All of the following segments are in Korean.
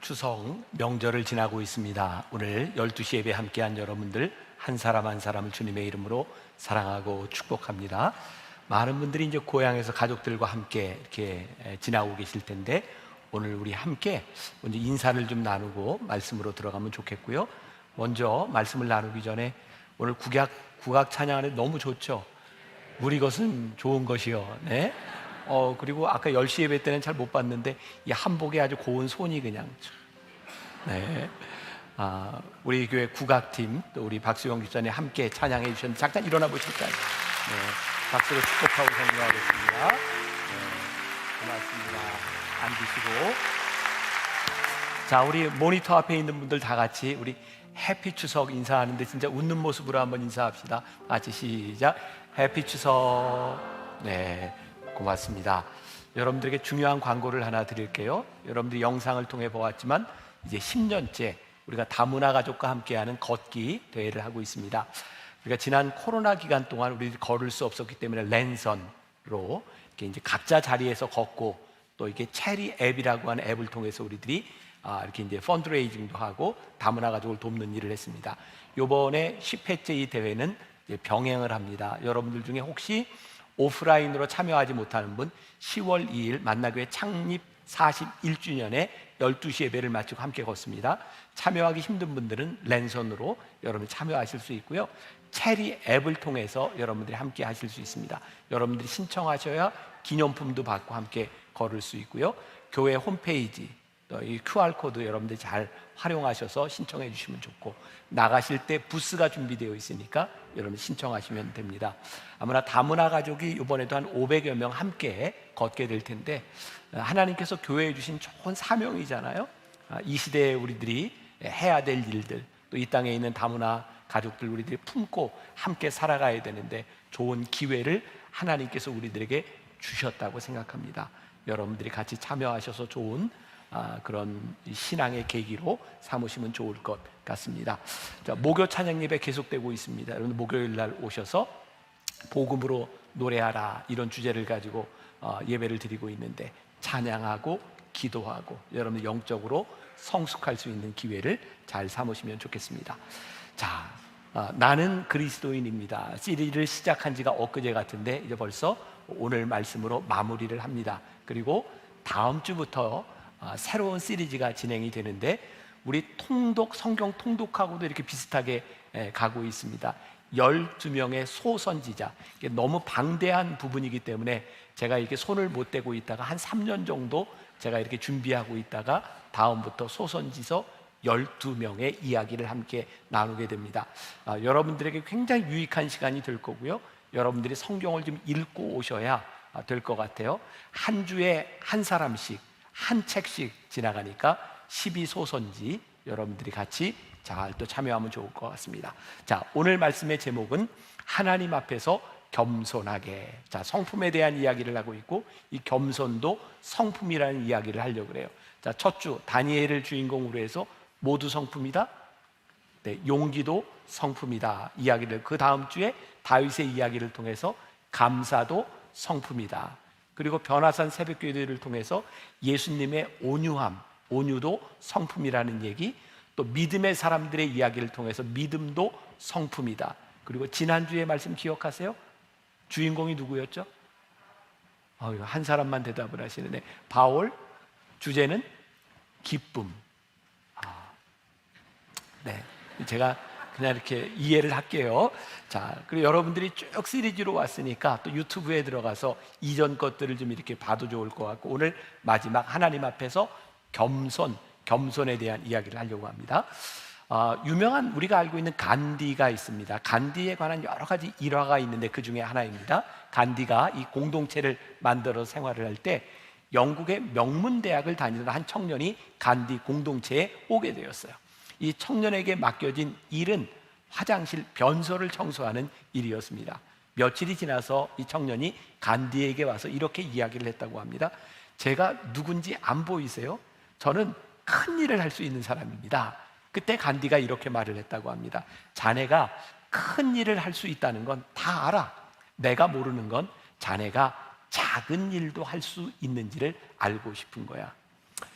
추석 명절을 지나고 있습니다. 오늘 12시 예배 함께한 여러분들 한 사람 한 사람을 주님의 이름으로 사랑하고 축복합니다. 많은 분들이 이제 고향에서 가족들과 함께 이렇게 지나고 계실 텐데 오늘 우리 함께 먼저 인사를 좀 나누고 말씀으로 들어가면 좋겠고요. 먼저 말씀을 나누기 전에 오늘 국악 찬양하는 너무 좋죠. 우리 것은 좋은 것이요. 네. 그리고 아까 10시 예배 때는 잘 못 봤는데 이 한복에 아주 고운 손이 그냥. 네. 우리 교회 국악팀 또 우리 박수영 집사님 함께 찬양해 주셨는데 잠깐 일어나 보실까요? 네. 박수로 축복하고 선교하겠습니다. 네. 고맙습니다. 앉으시고. 자, 우리 모니터 앞에 있는 분들 다 같이 우리 해피 추석 인사하는데 진짜 웃는 모습으로 한번 인사합시다. 같이 시작. 해피 추석. 네. 고맙습니다. 여러분들에게 중요한 광고를 하나 드릴게요. 여러분들이 영상을 통해 보았지만 이제 10년째 우리가 다문화 가족과 함께하는 걷기 대회를 하고 있습니다. 우리가 지난 코로나 기간 동안 우리들이 걸을 수 없었기 때문에 랜선으로 이렇게 이제 각자 자리에서 걷고 또 이렇게 체리 앱이라고 하는 앱을 통해서 우리들이 이렇게 이제 펀드레이징도 하고 다문화 가족을 돕는 일을 했습니다. 이번에 10회째 이 대회는 이제 병행을 합니다. 여러분들 중에 혹시 오프라인으로 참여하지 못하는 분 10월 2일 만나교회 창립 41주년에 12시 예배를 마치고 함께 걷습니다. 참여하기 힘든 분들은 랜선으로 여러분이 참여하실 수 있고요. 체리 앱을 통해서 여러분들이 함께 하실 수 있습니다. 여러분들이 신청하셔야 기념품도 받고 함께 걸을 수 있고요. 교회 홈페이지 이 QR코드 여러분들이 잘 활용하셔서 신청해 주시면 좋고 나가실 때 부스가 준비되어 있으니까 여러분 신청하시면 됩니다. 아무나 다문화 가족이 이번에도 한 500여 명 함께 걷게 될 텐데 하나님께서 교회에 주신 좋은 사명이잖아요. 이 시대에 우리들이 해야 될 일들 또 이 땅에 있는 다문화 가족들 우리들이 품고 함께 살아가야 되는데 좋은 기회를 하나님께서 우리들에게 주셨다고 생각합니다. 여러분들이 같이 참여하셔서 좋은 그런 신앙의 계기로 삼으시면 좋을 것 같습니다. 자, 목요 찬양 예배 계속되고 있습니다. 여러분 목요일 날 오셔서 복음으로 노래하라 이런 주제를 가지고 예배를 드리고 있는데 찬양하고 기도하고 여러분 영적으로 성숙할 수 있는 기회를 잘 삼으시면 좋겠습니다. 자, 나는 그리스도인입니다. 시리즈를 시작한 지가 엊그제 같은데 이제 벌써 오늘 말씀으로 마무리를 합니다. 그리고 다음 주부터 새로운 시리즈가 진행이 되는데 우리 성경 통독하고도 이렇게 비슷하게 가고 있습니다. 12명의 소선지자. 너무 방대한 부분이기 때문에 제가 이렇게 손을 못 대고 있다가 한 3년 정도 제가 이렇게 준비하고 있다가 다음부터 소선지서 12명의 이야기를 함께 나누게 됩니다. 여러분들에게 굉장히 유익한 시간이 될 거고요. 여러분들이 성경을 좀 읽고 오셔야 될 것 같아요. 한 주에 한 사람씩 한 책씩 지나가니까 12소선지 여러분들이 같이 잘 또 참여하면 좋을 것 같습니다. 자, 오늘 말씀의 제목은 하나님 앞에서 겸손하게. 자, 성품에 대한 이야기를 하고 있고 이 겸손도 성품이라는 이야기를 하려고 그래요. 자, 첫 주 다니엘을 주인공으로 해서 모두 성품이다. 네, 용기도 성품이다 이야기를 그 다음 주에 다윗의 이야기를 통해서 감사도 성품이다. 그리고 변화산 새벽기도를 통해서 예수님의 온유함, 온유도 성품이라는 얘기, 또 믿음의 사람들의 이야기를 통해서 믿음도 성품이다. 그리고 지난주에 말씀 기억하세요? 주인공이 누구였죠? 한 사람만 대답을 하시는데 바울, 주제는 기쁨. 네, 제가 그냥 이렇게 이해를 할게요. 자, 그리고 여러분들이 쭉 시리즈로 왔으니까 또 유튜브에 들어가서 이전 것들을 좀 이렇게 봐도 좋을 것 같고 오늘 마지막 하나님 앞에서 겸손에 대한 이야기를 하려고 합니다. 유명한 우리가 알고 있는 간디가 있습니다. 간디에 관한 여러 가지 일화가 있는데 그 중에 하나입니다. 간디가 이 공동체를 만들어 생활을 할 때 영국의 명문대학을 다니던 한 청년이 간디 공동체에 오게 되었어요. 이 청년에게 맡겨진 일은 화장실 변소를 청소하는 일이었습니다. 며칠이 지나서 이 청년이 간디에게 와서 이렇게 이야기를 했다고 합니다. 제가 누군지 안 보이세요? 저는 큰 일을 할 수 있는 사람입니다. 그때 간디가 이렇게 말을 했다고 합니다. 자네가 큰 일을 할 수 있다는 건 다 알아. 내가 모르는 건 자네가 작은 일도 할 수 있는지를 알고 싶은 거야.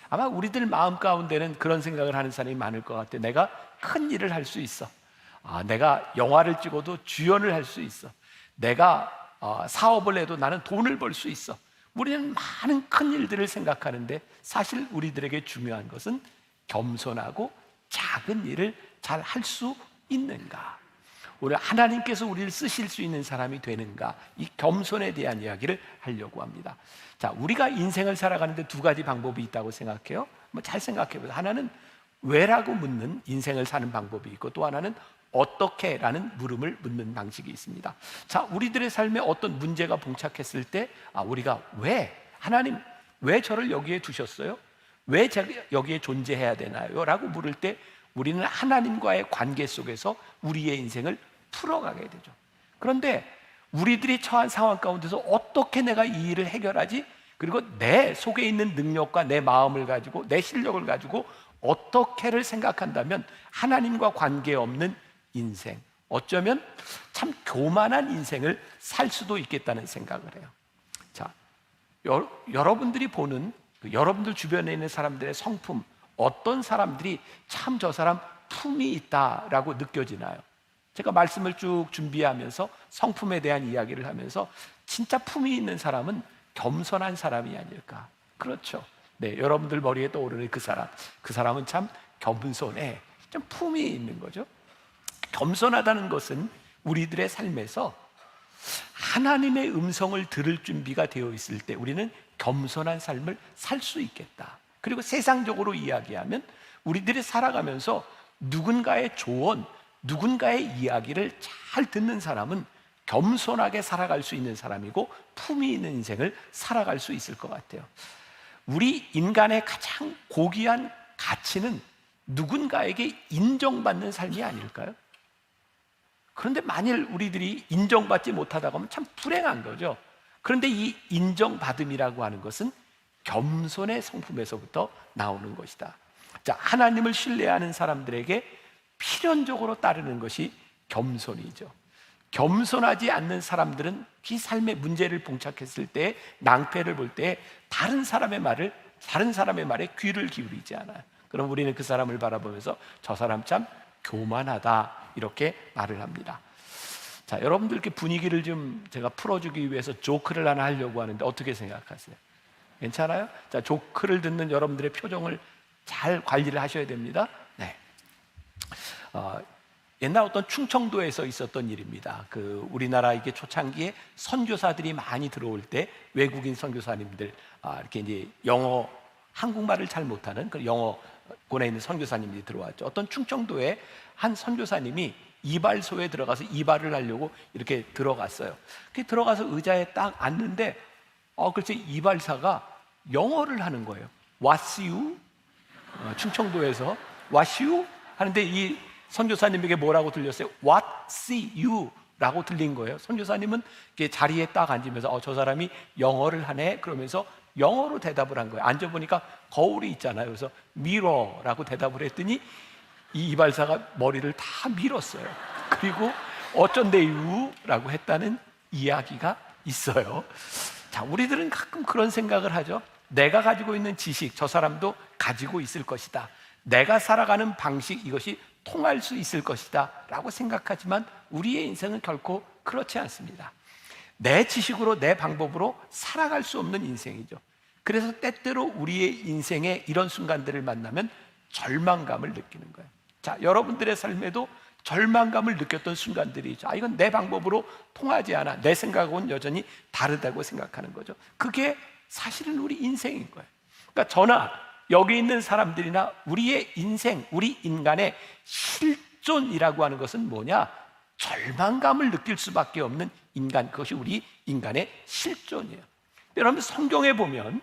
아마 우리들 마음 가운데는 그런 생각을 하는 사람이 많을 것 같아요. 내가 큰 일을 할 수 있어. 내가 영화를 찍어도 주연을 할 수 있어. 내가 사업을 해도 나는 돈을 벌 수 있어. 우리는 많은 큰 일들을 생각하는데 사실 우리들에게 중요한 것은 겸손하고 작은 일을 잘 할 수 있는가, 오늘 하나님께서 우리를 쓰실 수 있는 사람이 되는가, 이 겸손에 대한 이야기를 하려고 합니다. 자, 우리가 인생을 살아가는데 두 가지 방법이 있다고 생각해요. 잘 생각해 보세요. 하나는 왜라고 묻는 인생을 사는 방법이 있고, 또 하나는 어떻게 라는 물음을 묻는 방식이 있습니다. 자, 우리들의 삶에 어떤 문제가 봉착했을 때 우리가 왜, 하나님 왜 저를 여기에 두셨어요? 왜 제가 여기에 존재해야 되나요? 라고 물을 때 우리는 하나님과의 관계 속에서 우리의 인생을 풀어가게 되죠. 그런데 우리들이 처한 상황 가운데서 어떻게 내가 이 일을 해결하지? 그리고 내 속에 있는 능력과 내 마음을 가지고, 내 실력을 가지고 어떻게를 생각한다면 하나님과 관계없는 인생, 어쩌면 참 교만한 인생을 살 수도 있겠다는 생각을 해요. 자, 여러분들이 보는 여러분들 주변에 있는 사람들의 성품, 어떤 사람들이 참 저 사람 품이 있다라고 느껴지나요? 제가 말씀을 쭉 준비하면서 성품에 대한 이야기를 하면서 진짜 품이 있는 사람은 겸손한 사람이 아닐까. 그렇죠. 네, 여러분들 머리에 떠오르는 그 사람은 참 겸손해, 좀 품이 있는 거죠. 겸손하다는 것은 우리들의 삶에서 하나님의 음성을 들을 준비가 되어 있을 때 우리는 겸손한 삶을 살 수 있겠다. 그리고 세상적으로 이야기하면 우리들이 살아가면서 누군가의 조언, 누군가의 이야기를 잘 듣는 사람은 겸손하게 살아갈 수 있는 사람이고 품이 있는 인생을 살아갈 수 있을 것 같아요. 우리 인간의 가장 고귀한 가치는 누군가에게 인정받는 삶이 아닐까요? 그런데 만일 우리들이 인정받지 못하다고 하면 참 불행한 거죠. 그런데 이 인정받음이라고 하는 것은 겸손의 성품에서부터 나오는 것이다. 자, 하나님을 신뢰하는 사람들에게 필연적으로 따르는 것이 겸손이죠. 겸손하지 않는 사람들은 그 삶의 문제를 봉착했을 때, 낭패를 볼 때 다른 사람의 말에 귀를 기울이지 않아요. 그럼 우리는 그 사람을 바라보면서 저 사람 참 교만하다, 이렇게 말을 합니다. 자, 여러분들께 분위기를 좀 제가 풀어주기 위해서 조크를 하나 하려고 하는데 어떻게 생각하세요? 괜찮아요? 자, 조크를 듣는 여러분들의 표정을 잘 관리를 하셔야 됩니다. 네. 옛날 어떤 충청도에서 있었던 일입니다. 우리나라 이게 초창기에 선교사들이 많이 들어올 때 외국인 선교사님들, 이렇게 이제 한국말을 잘 못하는 그 영어권에 있는 선교사님들이 들어왔죠. 어떤 충청도에 한 선교사님이 이발소에 들어가서 이발을 하려고 이렇게 들어갔어요. 들어가서 의자에 딱 앉는데 글쎄 이발사가 영어를 하는 거예요. What's you? 충청도에서 What's you? 하는데 이 선교사님에게 뭐라고 들렸어요? What's you? 라고 들린 거예요. 선교사님은 자리에 딱 앉으면서 저 사람이 영어를 하네, 그러면서 영어로 대답을 한 거예요. 앉아보니까 거울이 있잖아요. 그래서 mirror라고 대답을 했더니 이 이발사가 머리를 다 밀었어요. 그리고 어쩐데요? 라고 했다는 이야기가 있어요. 자, 우리들은 가끔 그런 생각을 하죠. 내가 가지고 있는 지식, 저 사람도 가지고 있을 것이다. 내가 살아가는 방식, 이것이 통할 수 있을 것이다 라고 생각하지만 우리의 인생은 결코 그렇지 않습니다. 내 지식으로, 내 방법으로 살아갈 수 없는 인생이죠. 그래서 때때로 우리의 인생에 이런 순간들을 만나면 절망감을 느끼는 거예요. 자, 여러분들의 삶에도 절망감을 느꼈던 순간들이 있죠. 이건 내 방법으로 통하지 않아. 내 생각하고는 여전히 다르다고 생각하는 거죠. 그게 사실은 우리 인생인 거예요. 그러니까 저나 여기 있는 사람들이나 우리의 인생, 우리 인간의 실존이라고 하는 것은 뭐냐? 절망감을 느낄 수밖에 없는 인간, 그것이 우리 인간의 실존이에요. 여러분, 성경에 보면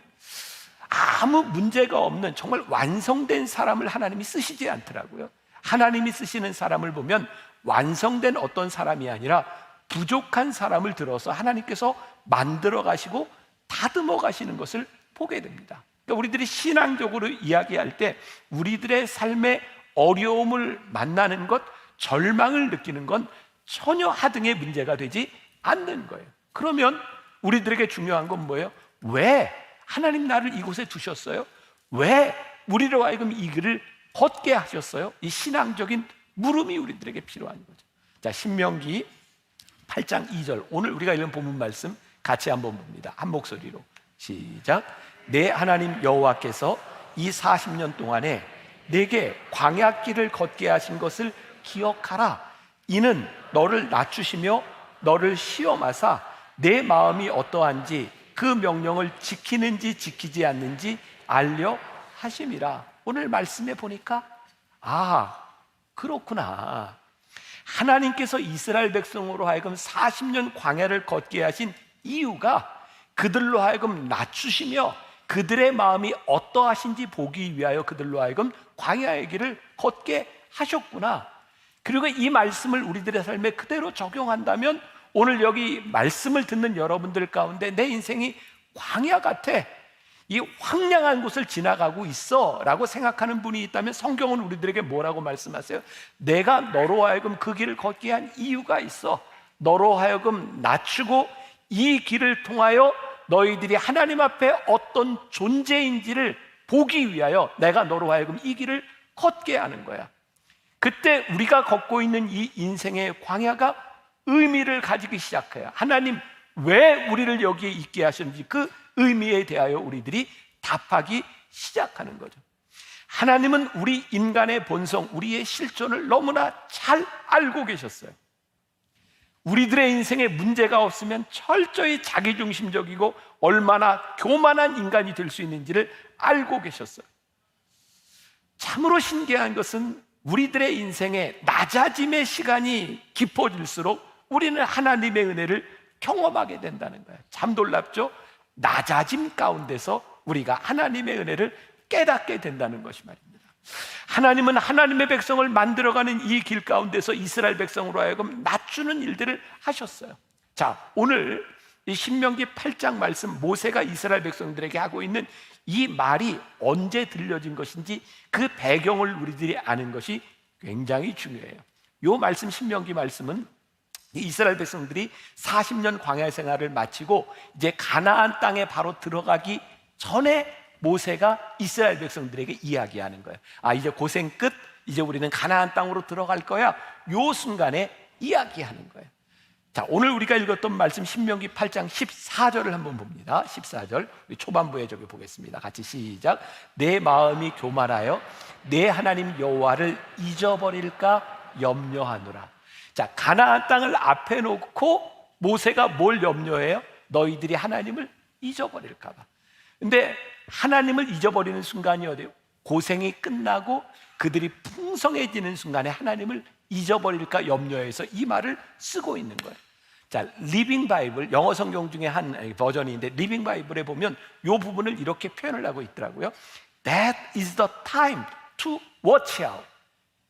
아무 문제가 없는 정말 완성된 사람을 하나님이 쓰시지 않더라고요. 하나님이 쓰시는 사람을 보면 완성된 어떤 사람이 아니라 부족한 사람을 들어서 하나님께서 만들어 가시고 다듬어 가시는 것을 보게 됩니다. 그러니까 우리들이 신앙적으로 이야기할 때 우리들의 삶의 어려움을 만나는 것, 절망을 느끼는 건 전혀 하등의 문제가 되지 않는 거예요. 그러면 우리들에게 중요한 건 뭐예요? 왜 하나님 나를 이곳에 두셨어요? 왜 우리로 하여금 이 길을 걷게 하셨어요? 이 신앙적인 물음이 우리들에게 필요한 거죠. 자, 신명기 8장 2절, 오늘 우리가 읽은 본문 말씀 같이 한번 봅니다. 한 목소리로 시작. 내 하나님 여호와께서 이 40년 동안에 내게 광야길을 걷게 하신 것을 기억하라. 이는 너를 낮추시며 너를 시험하사 내 마음이 어떠한지 그 명령을 지키는지 지키지 않는지 알려 하심이라. 오늘 말씀에 보니까 그렇구나. 하나님께서 이스라엘 백성으로 하여금 40년 광야를 걷게 하신 이유가 그들로 하여금 낮추시며 그들의 마음이 어떠하신지 보기 위하여 그들로 하여금 광야의 길을 걷게 하셨구나. 그리고 이 말씀을 우리들의 삶에 그대로 적용한다면 오늘 여기 말씀을 듣는 여러분들 가운데 내 인생이 광야 같아, 이 황량한 곳을 지나가고 있어 라고 생각하는 분이 있다면 성경은 우리들에게 뭐라고 말씀하세요? 내가 너로 하여금 그 길을 걷게 한 이유가 있어. 너로 하여금 낮추고 이 길을 통하여 너희들이 하나님 앞에 어떤 존재인지를 보기 위하여 내가 너로 하여금 이 길을 걷게 하는 거야. 그때 우리가 걷고 있는 이 인생의 광야가 의미를 가지기 시작해요. 하나님 왜 우리를 여기에 있게 하셨는지 그 의미에 대하여 우리들이 답하기 시작하는 거죠. 하나님은 우리 인간의 본성, 우리의 실존을 너무나 잘 알고 계셨어요. 우리들의 인생에 문제가 없으면 철저히 자기중심적이고 얼마나 교만한 인간이 될 수 있는지를 알고 계셨어요. 참으로 신기한 것은 우리들의 인생에 낮아짐의 시간이 깊어질수록 우리는 하나님의 은혜를 경험하게 된다는 거예요. 참 놀랍죠? 낮아짐 가운데서 우리가 하나님의 은혜를 깨닫게 된다는 것이 말입니다. 하나님은 하나님의 백성을 만들어가는 이 길 가운데서 이스라엘 백성으로 하여금 낮추는 일들을 하셨어요. 자, 오늘 이 신명기 8장 말씀, 모세가 이스라엘 백성들에게 하고 있는 이 말이 언제 들려진 것인지 그 배경을 우리들이 아는 것이 굉장히 중요해요. 이 말씀, 신명기 말씀은 이스라엘 백성들이 40년 광야 생활을 마치고 이제 가나안 땅에 바로 들어가기 전에 모세가 이스라엘 백성들에게 이야기하는 거예요. 이제 고생 끝, 이제 우리는 가나안 땅으로 들어갈 거야. 요 순간에 이야기하는 거예요. 자, 오늘 우리가 읽었던 말씀 신명기 8장 14절을 한번 봅니다. 14절 우리 초반부에 저기 보겠습니다. 같이 시작. 내 마음이 교만하여 내 하나님 여호와를 잊어버릴까 염려하노라. 자, 가나안 땅을 앞에 놓고 모세가 뭘 염려해요? 너희들이 하나님을 잊어버릴까 봐. 근데 하나님을 잊어버리는 순간이 어디예요? 고생이 끝나고 그들이 풍성해지는 순간에 하나님을 잊어버릴까 염려해서 이 말을 쓰고 있는 거예요. 자, 리빙 바이블, 영어 성경 중에 한 버전인데 리빙 바이블에 보면 이 부분을 이렇게 표현을 하고 있더라고요. That is the time to watch out.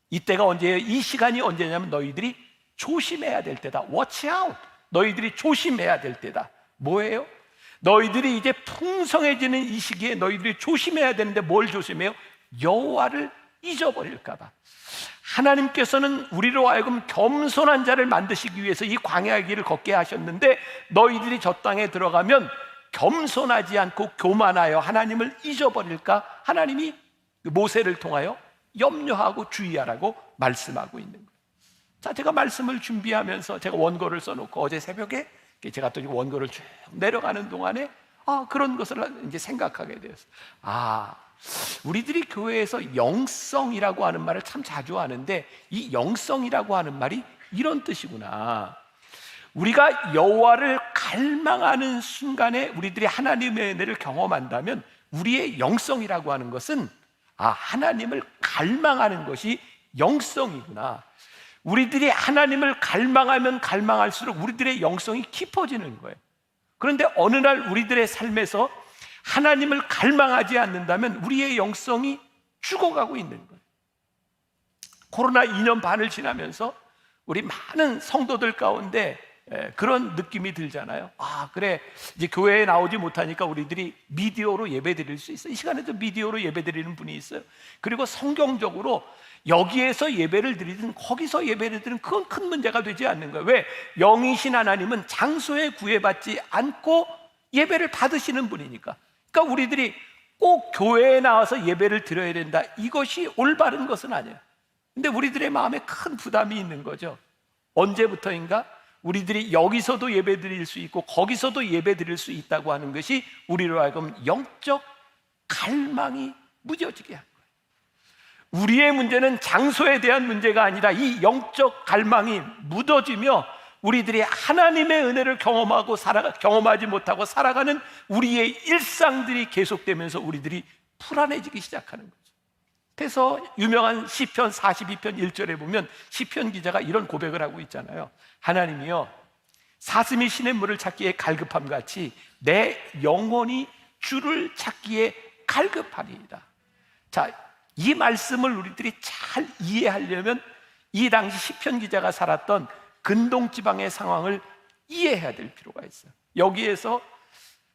이때가 언제예요? 이 시간이 언제냐면 너희들이 조심해야 될 때다. Watch out. 너희들이 조심해야 될 때다. 뭐예요? 너희들이 이제 풍성해지는 이 시기에 너희들이 조심해야 되는데 뭘 조심해요? 여호와를 잊어버릴까 봐. 하나님께서는 우리로 하여금 겸손한 자를 만드시기 위해서 이 광야의 길을 걷게 하셨는데 너희들이 저 땅에 들어가면 겸손하지 않고 교만하여 하나님을 잊어버릴까 하나님이 모세를 통하여 염려하고 주의하라고 말씀하고 있는 거예요. 자, 제가 말씀을 준비하면서 제가 원고를 써놓고 어제 새벽에 제가 또 원고를 쭉 내려가는 동안에 그런 것을 이제 생각하게 되었어요. 우리들이 교회에서 영성이라고 하는 말을 참 자주 하는데 이 영성이라고 하는 말이 이런 뜻이구나. 우리가 여호와를 갈망하는 순간에 우리들이 하나님의 은혜를 경험한다면 우리의 영성이라고 하는 것은 하나님을 갈망하는 것이 영성이구나. 우리들이 하나님을 갈망하면 갈망할수록 우리들의 영성이 깊어지는 거예요. 그런데 어느 날 우리들의 삶에서 하나님을 갈망하지 않는다면 우리의 영성이 죽어가고 있는 거예요. 코로나 2년 반을 지나면서 우리 많은 성도들 가운데 그런 느낌이 들잖아요. 그래, 이제 교회에 나오지 못하니까 우리들이 미디어로 예배 드릴 수 있어. 이 시간에도 미디어로 예배 드리는 분이 있어요. 그리고 성경적으로 여기에서 예배를 드리든 거기서 예배를 드리든 그건 큰 문제가 되지 않는 거예요. 왜? 영이신 하나님은 장소에 구애받지 않고 예배를 받으시는 분이니까. 그러니까 우리들이 꼭 교회에 나와서 예배를 드려야 된다, 이것이 올바른 것은 아니에요. 근데 우리들의 마음에 큰 부담이 있는 거죠. 언제부터인가 우리들이 여기서도 예배 드릴 수 있고 거기서도 예배 드릴 수 있다고 하는 것이 우리로 하여금 영적 갈망이 무뎌지게 한 거예요. 우리의 문제는 장소에 대한 문제가 아니라 이 영적 갈망이 묻어지며 우리들이 하나님의 은혜를 경험하지 못하고 살아가는 우리의 일상들이 계속되면서 우리들이 불안해지기 시작하는 거죠. 그래서 유명한 시편 42편 1절에 보면 시편 기자가 이런 고백을 하고 있잖아요. 하나님이여, 사슴이 시냇물을 찾기에 갈급함 같이 내 영혼이 주를 찾기에 갈급하리이다. 자, 이 말씀을 우리들이 잘 이해하려면 이 당시 시편 기자가 살았던 근동 지방의 상황을 이해해야 될 필요가 있어요. 여기에서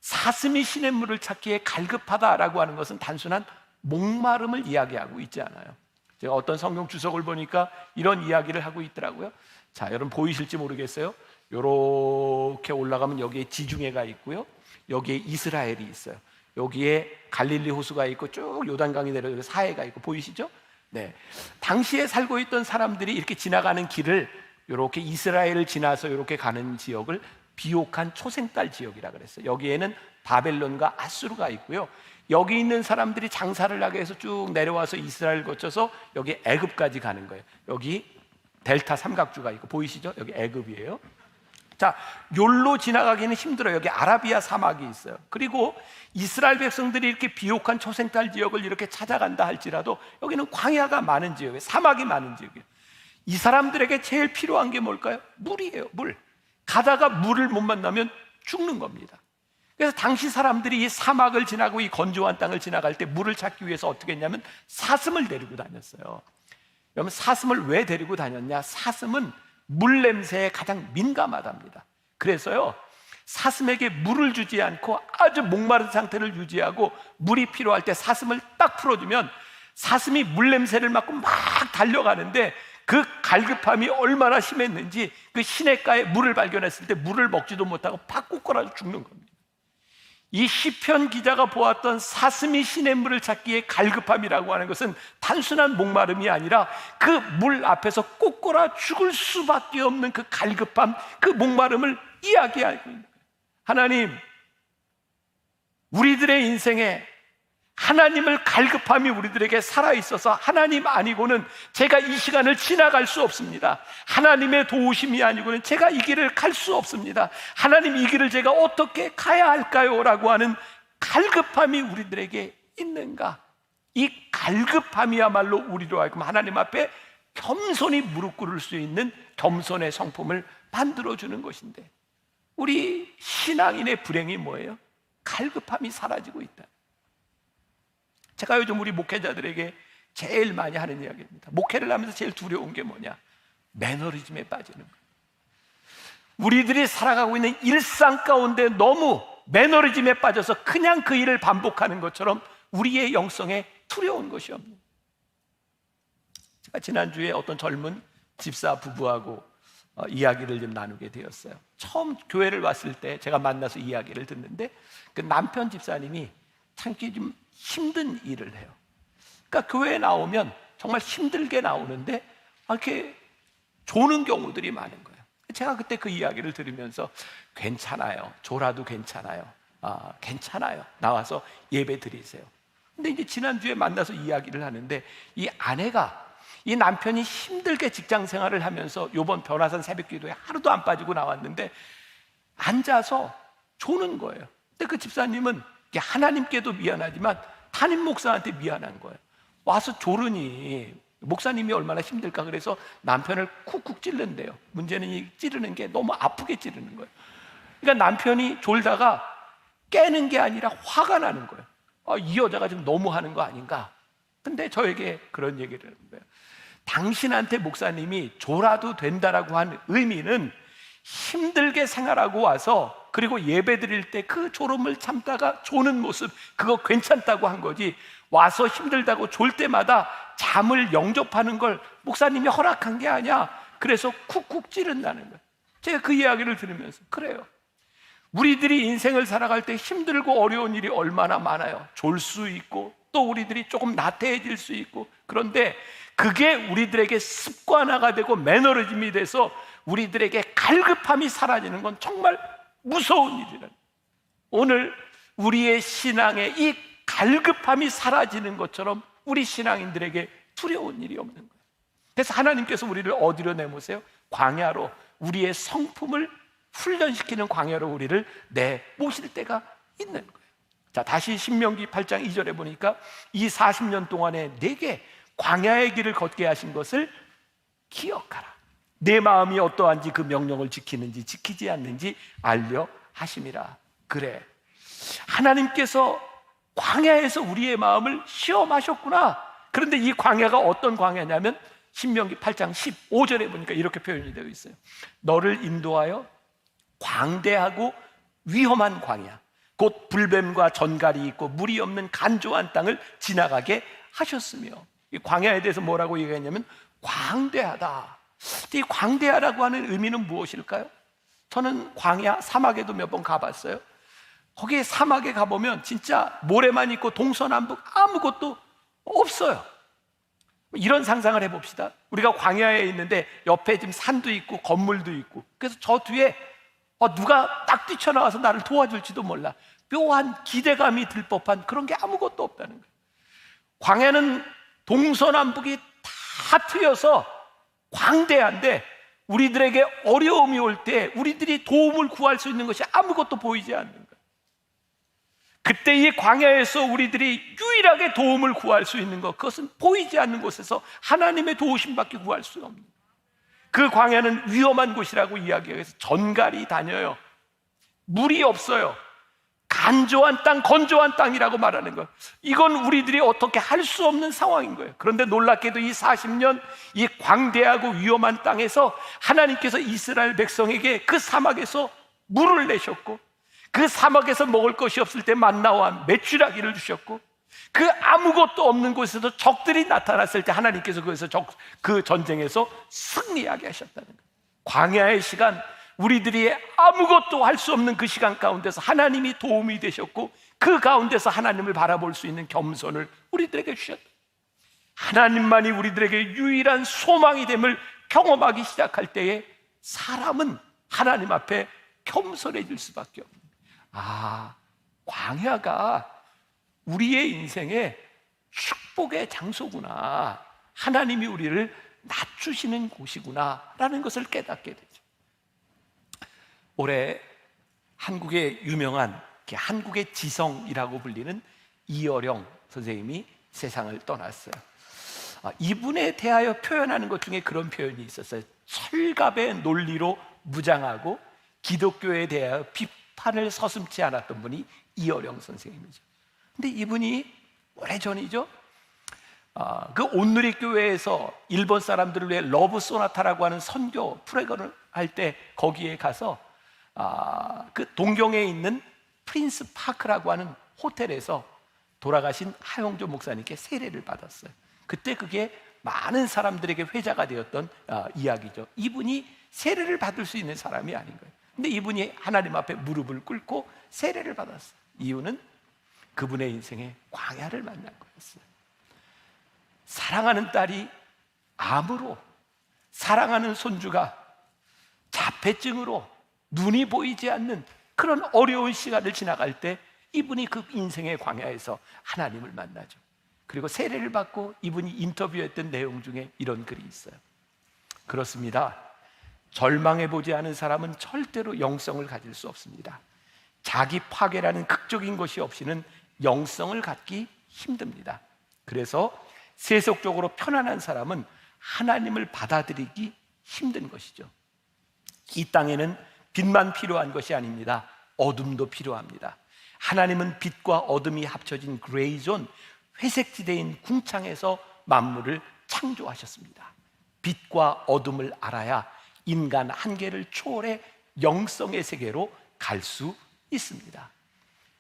사슴이 시냇물을 찾기에 갈급하다라고 하는 것은 단순한 목마름을 이야기하고 있지 않아요. 제가 어떤 성경 주석을 보니까 이런 이야기를 하고 있더라고요. 자, 여러분 보이실지 모르겠어요. 이렇게 올라가면 여기에 지중해가 있고요, 여기에 이스라엘이 있어요. 여기에 갈릴리 호수가 있고 쭉 요단강이 내려오고 사해가 있고, 보이시죠? 네. 당시에 살고 있던 사람들이 이렇게 지나가는 길을 이렇게 이스라엘을 지나서 이렇게 가는 지역을 비옥한 초생딸 지역이라 그랬어요. 여기에는 바벨론과 아수르가 있고요, 여기 있는 사람들이 장사를 하게 해서 쭉 내려와서 이스라엘 거쳐서 여기 애굽까지 가는 거예요. 여기 델타 삼각주가 있고, 보이시죠? 여기 애굽이에요. 자, 욜로 지나가기는 힘들어요. 여기 아라비아 사막이 있어요. 그리고 이스라엘 백성들이 이렇게 비옥한 초생딸 지역을 이렇게 찾아간다 할지라도 여기는 광야가 많은 지역이에요. 사막이 많은 지역이에요. 이 사람들에게 제일 필요한 게 뭘까요? 물이에요. 물. 가다가 물을 못 만나면 죽는 겁니다. 그래서 당시 사람들이 이 사막을 지나고 이 건조한 땅을 지나갈 때 물을 찾기 위해서 어떻게 했냐면 사슴을 데리고 다녔어요. 여러분, 사슴을 왜 데리고 다녔냐? 사슴은 물 냄새에 가장 민감하답니다. 그래서요, 사슴에게 물을 주지 않고 아주 목마른 상태를 유지하고 물이 필요할 때 사슴을 딱 풀어주면 사슴이 물 냄새를 맡고 막 달려가는데 그 갈급함이 얼마나 심했는지 그 시냇가에 물을 발견했을 때 물을 먹지도 못하고 팍 꽂거나 죽는 겁니다. 이 시편 기자가 보았던 사슴이 시냇물을 찾기에 갈급함이라고 하는 것은 단순한 목마름이 아니라 그 물 앞에서 꽂거나 죽을 수밖에 없는 그 갈급함, 그 목마름을 이야기하고 있는 거예요. 하나님, 우리들의 인생에 하나님을 갈급함이 우리들에게 살아있어서 하나님 아니고는 제가 이 시간을 지나갈 수 없습니다. 하나님의 도우심이 아니고는 제가 이 길을 갈 수 없습니다. 하나님, 이 길을 제가 어떻게 가야 할까요? 라고 하는 갈급함이 우리들에게 있는가? 이 갈급함이야말로 우리로 하여금 하나님 앞에 겸손히 무릎 꿇을 수 있는 겸손의 성품을 만들어주는 것인데, 우리 신앙인의 불행이 뭐예요? 갈급함이 사라지고 있다. 제가 요즘 우리 목회자들에게 제일 많이 하는 이야기입니다. 목회를 하면서 제일 두려운 게 뭐냐? 매너리즘에 빠지는 거예요. 우리들이 살아가고 있는 일상 가운데 너무 매너리즘에 빠져서 그냥 그 일을 반복하는 것처럼 우리의 영성에 두려운 것이 없는 거예요. 제가 지난주에 어떤 젊은 집사 부부하고 이야기를 좀 나누게 되었어요. 처음 교회를 왔을 때 제가 만나서 이야기를 듣는데 그 남편 집사님이 참기 좀 힘든 일을 해요. 그러니까 교회에 나오면 정말 힘들게 나오는데 이렇게 조는 경우들이 많은 거예요. 제가 그때 그 이야기를 들으면서 괜찮아요, 조라도 괜찮아요, 괜찮아요, 나와서 예배 드리세요. 근데 이제 지난주에 만나서 이야기를 하는데 이 아내가, 이 남편이 힘들게 직장 생활을 하면서 요번 변화산 새벽기도에 하루도 안 빠지고 나왔는데 앉아서 조는 거예요. 근데 그 집사님은 하나님께도 미안하지만 담임 목사한테 미안한 거예요. 와서 조르니 목사님이 얼마나 힘들까. 그래서 남편을 쿡쿡 찌른대요. 문제는 이 찌르는 게 너무 아프게 찌르는 거예요. 그러니까 남편이 졸다가 깨는 게 아니라 화가 나는 거예요. 이 여자가 지금 너무 하는 거 아닌가. 근데 저에게 그런 얘기를 하는 거예요. 당신한테 목사님이 조라도 된다라고 한 의미는 힘들게 생활하고 와서 그리고 예배 드릴 때 그 졸음을 참다가 조는 모습, 그거 괜찮다고 한 거지, 와서 힘들다고 졸 때마다 잠을 영접하는 걸 목사님이 허락한 게 아니야. 그래서 쿡쿡 찌른다는 거예요. 제가 그 이야기를 들으면서 그래요, 우리들이 인생을 살아갈 때 힘들고 어려운 일이 얼마나 많아요. 졸 수 있고 또 우리들이 조금 나태해질 수 있고, 그런데 그게 우리들에게 습관화가 되고 매너리즘이 돼서 우리들에게 갈급함이 사라지는 건 정말 무서운 일이라는, 오늘 우리의 신앙에 이 갈급함이 사라지는 것처럼 우리 신앙인들에게 두려운 일이 없는 거예요. 그래서 하나님께서 우리를 어디로 내모세요? 광야로, 우리의 성품을 훈련시키는 광야로 우리를 내모실 때가 있는 거예요. 자, 다시 신명기 8장 2절에 보니까 이 40년 동안에 내게 광야의 길을 걷게 하신 것을 기억하라. 내 마음이 어떠한지 그 명령을 지키는지 지키지 않는지 알려 하심이라. 그래, 하나님께서 광야에서 우리의 마음을 시험하셨구나. 그런데 이 광야가 어떤 광야냐면 신명기 8장 15절에 보니까 이렇게 표현이 되어 있어요. 너를 인도하여 광대하고 위험한 광야, 곧 불뱀과 전갈이 있고 물이 없는 간조한 땅을 지나가게 하셨으며, 이 광야에 대해서 뭐라고 얘기했냐면 광대하다. 이 광대하다고 하는 의미는 무엇일까요? 저는 광야 사막에도 몇 번 가봤어요. 거기에 사막에 가보면 진짜 모래만 있고 동서남북 아무것도 없어요. 이런 상상을 해봅시다. 우리가 광야에 있는데 옆에 지금 산도 있고 건물도 있고, 그래서 저 뒤에 누가 딱 뛰쳐나와서 나를 도와줄지도 몰라. 묘한 기대감이 들 법한 그런 게 아무것도 없다는 거예요. 광야는 동서남북이 다 트여서 광대한데 우리들에게 어려움이 올 때 우리들이 도움을 구할 수 있는 것이 아무것도 보이지 않는 거예요. 그때 이 광야에서 우리들이 유일하게 도움을 구할 수 있는 것, 그것은 보이지 않는 곳에서 하나님의 도우심밖에 구할 수 없는 거예요. 그 광야는 위험한 곳이라고 이야기해서 전갈이 다녀요. 물이 없어요. 간조한 땅, 건조한 땅이라고 말하는 거예요. 이건 우리들이 어떻게 할 수 없는 상황인 거예요. 그런데 놀랍게도 이 40년 이 광대하고 위험한 땅에서 하나님께서 이스라엘 백성에게 그 사막에서 물을 내셨고, 그 사막에서 먹을 것이 없을 때 만나와 메추라기를 주셨고, 그 아무것도 없는 곳에서 적들이 나타났을 때 하나님께서 그 전쟁에서 승리하게 하셨다는 거예요. 광야의 시간, 우리들이 아무것도 할 수 없는 그 시간 가운데서 하나님이 도움이 되셨고, 그 가운데서 하나님을 바라볼 수 있는 겸손을 우리들에게 주셨다. 하나님만이 우리들에게 유일한 소망이 됨을 경험하기 시작할 때에 사람은 하나님 앞에 겸손해질 수밖에 없는 거예요. 광야가 우리의 인생의 축복의 장소구나, 하나님이 우리를 낮추시는 곳이구나 라는 것을 깨닫게 되죠. 올해 한국의 유명한 한국의 지성이라고 불리는 이어령 선생님이 세상을 떠났어요. 이분에 대하여 표현하는 것 중에 그런 표현이 있었어요. 철갑의 논리로 무장하고 기독교에 대하여 비판을 서슴지 않았던 분이 이어령 선생님이죠. 근데 이분이 오래전이죠. 그 온누리 교회에서 일본 사람들을 위해 러브 소나타라고 하는 선교 프레건을 할 때 거기에 가서 그 동경에 있는 프린스 파크라고 하는 호텔에서 돌아가신 하용조 목사님께 세례를 받았어요. 그때 그게 많은 사람들에게 회자가 되었던 이야기죠. 이분이 세례를 받을 수 있는 사람이 아닌 거예요. 근데 이분이 하나님 앞에 무릎을 꿇고 세례를 받았어요. 이유는 그분의 인생에 광야를 만난 거였어요. 사랑하는 딸이 암으로, 사랑하는 손주가 자폐증으로 눈이 보이지 않는 그런 어려운 시간을 지나갈 때 이분이 그 인생의 광야에서 하나님을 만나죠. 그리고 세례를 받고 이분이 인터뷰했던 내용 중에 이런 글이 있어요. 그렇습니다. 절망해보지 않은 사람은 절대로 영성을 가질 수 없습니다. 자기 파괴라는 극적인 것이 없이는 영성을 갖기 힘듭니다. 그래서 세속적으로 편안한 사람은 하나님을 받아들이기 힘든 것이죠. 이 땅에는 빛만 필요한 것이 아닙니다. 어둠도 필요합니다. 하나님은 빛과 어둠이 합쳐진 그레이존, 회색지대인 궁창에서 만물을 창조하셨습니다. 빛과 어둠을 알아야 인간 한계를 초월해 영성의 세계로 갈 수 있습니다.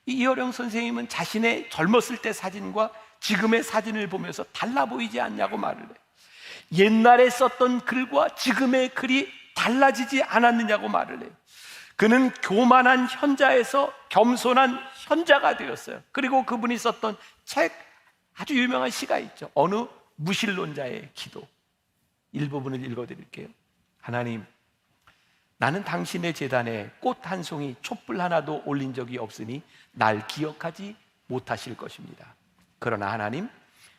이어령 선생님은 자신의 젊었을 때 사진과 지금의 사진을 보면서 달라 보이지 않냐고 말을 해요. 옛날에 썼던 글과 지금의 글이 달라지지 않았느냐고 말을 해요. 그는 교만한 현자에서 겸손한 현자가 되었어요. 그리고 그분이 썼던 책, 아주 유명한 시가 있죠. 어느 무신론자의 기도. 일부분을 읽어드릴게요. 하나님, 나는 당신의 제단에 꽃 한 송이, 촛불 하나도 올린 적이 없으니 날 기억하지 못하실 것입니다. 그러나 하나님,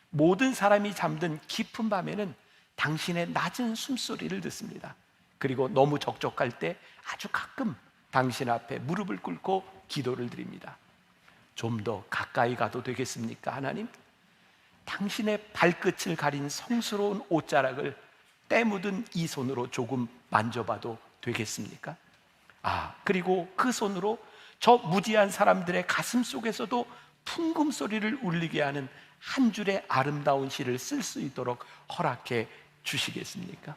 모든 사람이 잠든 깊은 밤에는 당신의 낮은 숨소리를 듣습니다. 그리고 너무 적적할 때 아주 가끔 당신 앞에 무릎을 꿇고 기도를 드립니다. 좀 더 가까이 가도 되겠습니까, 하나님? 당신의 발끝을 가린 성스러운 옷자락을 때 묻은 이 손으로 조금 만져봐도 되겠습니까? 그리고 그 손으로 저 무지한 사람들의 가슴 속에서도 풍금 소리를 울리게 하는 한 줄의 아름다운 시를 쓸 수 있도록 허락해 주시겠습니까?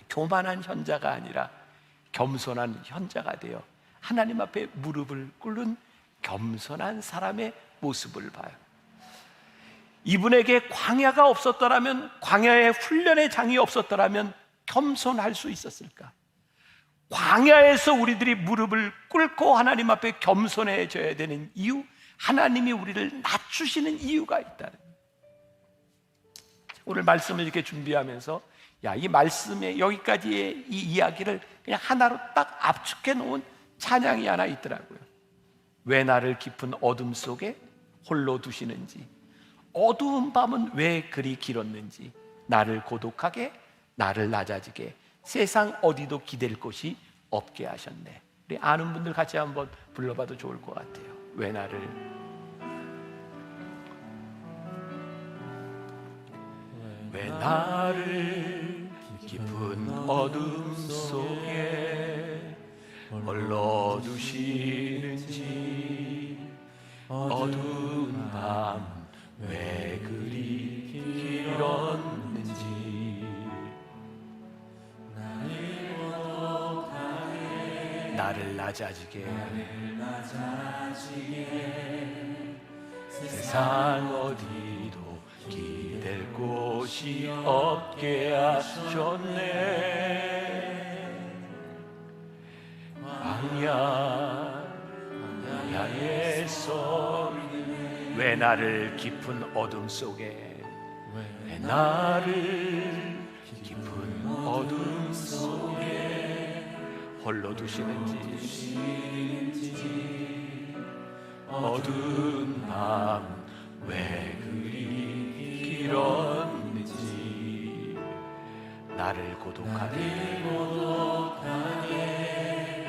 교만한 현자가 아니라 겸손한 현자가 되어 하나님 앞에 무릎을 꿇는 겸손한 사람의 모습을 봐요. 이분에게 광야가 없었더라면, 광야의 훈련의 장이 없었더라면 겸손할 수 있었을까? 광야에서 우리들이 무릎을 꿇고 하나님 앞에 겸손해져야 되는 이유, 하나님이 우리를 낮추시는 이유가 있다는 거예요. 오늘 말씀을 이렇게 준비하면서 이 말씀에 여기까지의 이 이야기를 그냥 하나로 딱 압축해 놓은 찬양이 하나 있더라고요. 왜 나를 깊은 어둠 속에 홀로 두시는지, 어두운 밤은 왜 그리 길었는지, 나를 고독하게, 나를 낮아지게, 세상 어디도 기댈 곳이 없게 하셨네. 우리 아는 분들 같이 한번 불러봐도 좋을 것 같아요. 왜 나를 깊은 어둠 속에 홀로 두시는지, 어두운 밤 왜 그리 길었는지, 나를 낮아지게, 세상 어디도 기댈 곳이 없게 하셨네. 광야에서 왜 나를 깊은 어둠 속에, 왜 나를 깊은 어둠 속에 홀로 두시는지, 어두운 밤 왜 그리 길었는지, 나를 고독하게,